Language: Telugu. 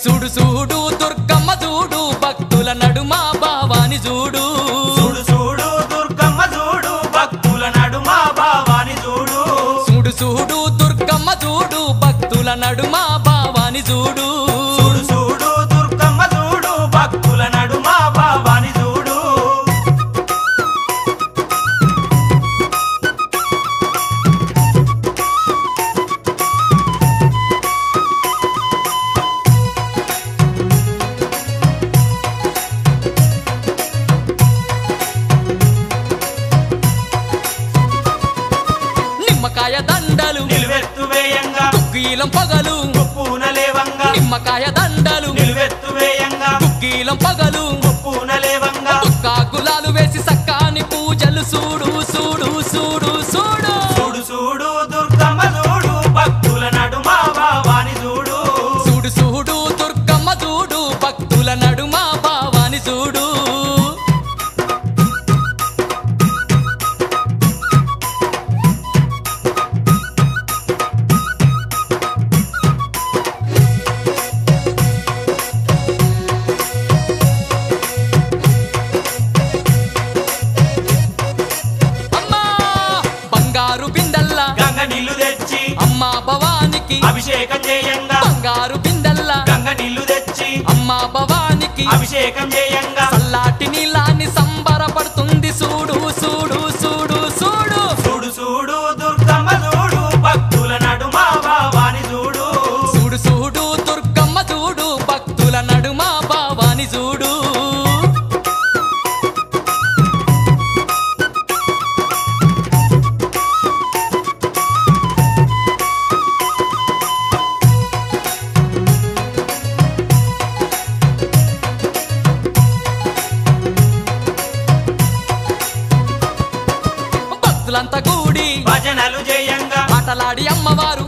చూడు చూడు దుర్గమ్మ చూడు భక్తుల నడుమ భావాని చూడు చూడు చూడు దుర్గమ్మ చూడు భక్తుల నడుమ భావాని చూడు చూడు చూడు దుర్గమ్మ చూడు భక్తుల నడుమ భావాని చూడు చూడు చూడు దుర్గమ్మ చూడు భక్తుల నడుమ భావాని చూడు నిమ్మకాయ దండలు నిలువెత్తు వేయంగా కుక్కీలం పగలు పూనలేవంగా నిమ్మకాయ దండలు నిలువెత్తు వేయంగా కుక్కీలం పగలు పూనలేవంగా కాకులాలు వేసి సక్కాని పూజలు చూడు చూడు చూడు చూడు చూడు చూడు దుర్గమ్మ చూడు భక్తుల నడుమ భావాని చూడు చూడు చూడు దుర్గమ్మ చూడు భక్తుల నడుమ భావాని చూడు అమ్మా బంగారు బిందల్లా గంగ నీళ్లు తెచ్చి అమ్మా భవానికి అభిషేకం చేయంగా బంగారు బిందల్లా గంగ నీళ్లు తెచ్చి అమ్మా భవానికి అభిషేకం చేయంగా చల్లాటి నీలాన్ని సంబరపడుతుంది చూడు చూడు చూడు చూడు చూడు చూడు దుర్గమ్మ చూడు భక్తుల నడుమ భావాని చూడు చూడు చూడు దుర్గమ్మ చూడు భక్తుల నడుమ భావాని చూడు భక్తులంతా కూడి భజనలు చేయంగా ఆటలాడి అమ్మవారు